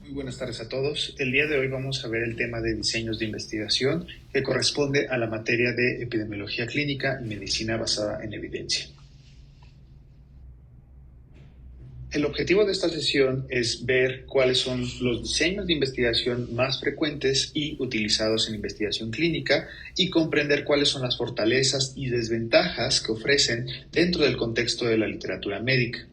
Muy buenas tardes a todos. El día de hoy vamos a ver el tema de diseños de investigación que corresponde a la materia de epidemiología clínica y medicina basada en evidencia. El objetivo de esta sesión es ver cuáles son los diseños de investigación más frecuentes y utilizados en investigación clínica y comprender cuáles son las fortalezas y desventajas que ofrecen dentro del contexto de la literatura médica.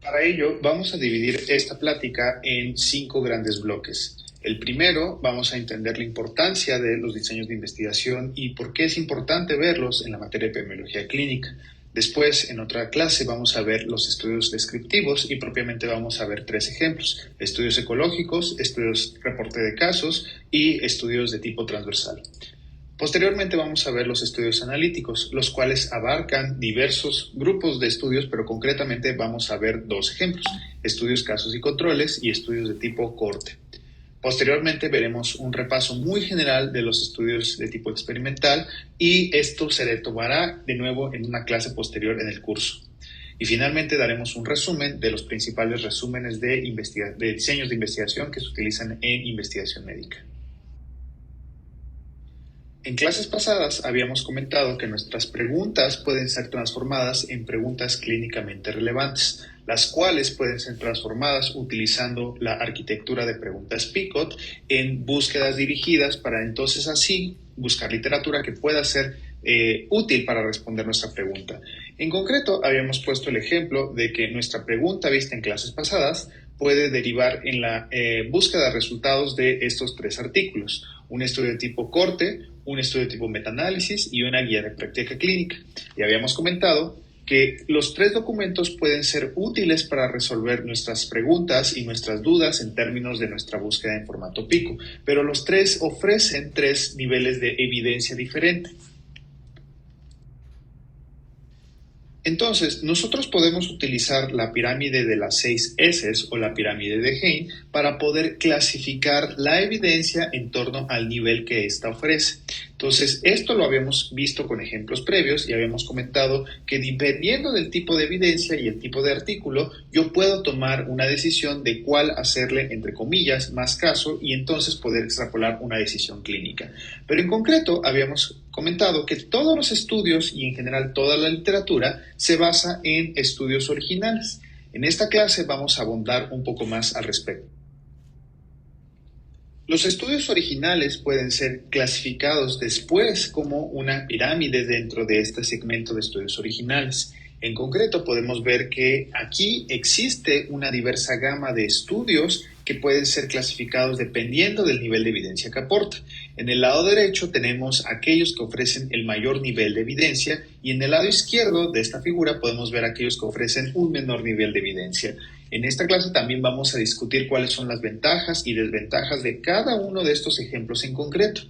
Para ello, vamos a dividir esta plática en 5 grandes bloques. El primero, vamos a entender la importancia de los diseños de investigación y por qué es importante verlos en la materia de epidemiología clínica. Después, en otra clase, vamos a ver los estudios descriptivos y propiamente vamos a ver 3 ejemplos: estudios ecológicos, estudios reporte de casos y estudios de tipo transversal. Posteriormente vamos a ver los estudios analíticos, los cuales abarcan diversos grupos de estudios, pero concretamente vamos a ver 2 ejemplos: estudios casos y controles y estudios de tipo cohorte. Posteriormente veremos un repaso muy general de los estudios de tipo experimental y esto se retomará de nuevo en una clase posterior en el curso. Y finalmente daremos un resumen de los principales resúmenes de diseños de investigación que se utilizan en investigación médica. En clases pasadas habíamos comentado que nuestras preguntas pueden ser transformadas en preguntas clínicamente relevantes, las cuales pueden ser transformadas utilizando la arquitectura de preguntas Picot en búsquedas dirigidas para entonces así buscar literatura que pueda ser útil para responder nuestra pregunta. En concreto, habíamos puesto el ejemplo de que nuestra pregunta vista en clases pasadas puede derivar en la búsqueda de resultados de estos 3 artículos: un estudio de tipo corte, un estudio de tipo metaanálisis y una guía de práctica clínica. Y habíamos comentado que los 3 documentos pueden ser útiles para resolver nuestras preguntas y nuestras dudas en términos de nuestra búsqueda en formato PICO, pero los 3 ofrecen 3 niveles de evidencia diferente. Entonces, nosotros podemos utilizar la pirámide de las 6 S's o la pirámide de Hayne para poder clasificar la evidencia en torno al nivel que ésta ofrece. Entonces, esto lo habíamos visto con ejemplos previos y habíamos comentado que dependiendo del tipo de evidencia y el tipo de artículo, yo puedo tomar una decisión de cuál hacerle, entre comillas, más caso y entonces poder extrapolar una decisión clínica. Pero en concreto, habíamos comentado que todos los estudios y en general toda la literatura se basa en estudios originales. En esta clase vamos a abundar un poco más al respecto. Los estudios originales pueden ser clasificados después como una pirámide dentro de este segmento de estudios originales. En concreto, podemos ver que aquí existe una diversa gama de estudios que pueden ser clasificados dependiendo del nivel de evidencia que aporta. En el lado derecho tenemos aquellos que ofrecen el mayor nivel de evidencia y en el lado izquierdo de esta figura podemos ver aquellos que ofrecen un menor nivel de evidencia. En esta clase también vamos a discutir cuáles son las ventajas y desventajas de cada uno de estos ejemplos en concreto.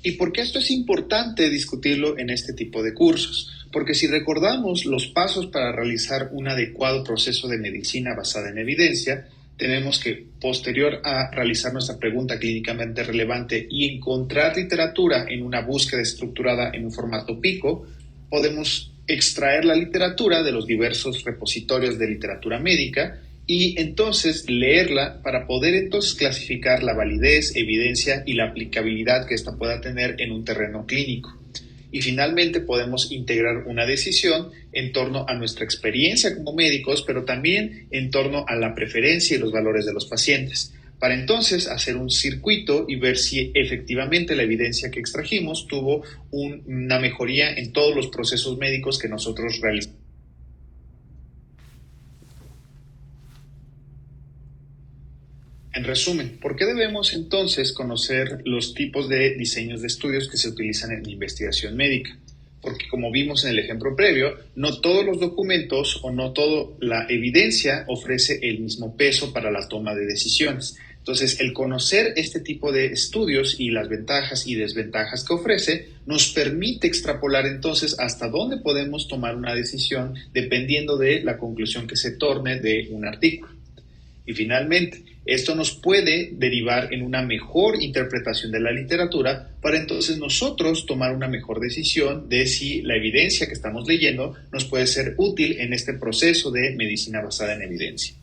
¿Y por qué esto es importante discutirlo en este tipo de cursos? Porque si recordamos los pasos para realizar un adecuado proceso de medicina basada en evidencia, tenemos que, posterior a realizar nuestra pregunta clínicamente relevante y encontrar literatura en una búsqueda estructurada en un formato PICO, podemos extraer la literatura de los diversos repositorios de literatura médica y entonces leerla para poder entonces clasificar la validez, evidencia y la aplicabilidad que ésta pueda tener en un terreno clínico. Y finalmente podemos integrar una decisión en torno a nuestra experiencia como médicos, pero también en torno a la preferencia y los valores de los pacientes, para entonces hacer un circuito y ver si efectivamente la evidencia que extrajimos tuvo una mejoría en todos los procesos médicos que nosotros realizamos. En resumen, ¿por qué debemos entonces conocer los tipos de diseños de estudios que se utilizan en investigación médica? Porque como vimos en el ejemplo previo, no todos los documentos o no toda la evidencia ofrece el mismo peso para la toma de decisiones. Entonces, el conocer este tipo de estudios y las ventajas y desventajas que ofrece nos permite extrapolar entonces hasta dónde podemos tomar una decisión dependiendo de la conclusión que se torne de un artículo. Y finalmente, esto nos puede derivar en una mejor interpretación de la literatura para entonces nosotros tomar una mejor decisión de si la evidencia que estamos leyendo nos puede ser útil en este proceso de medicina basada en evidencia.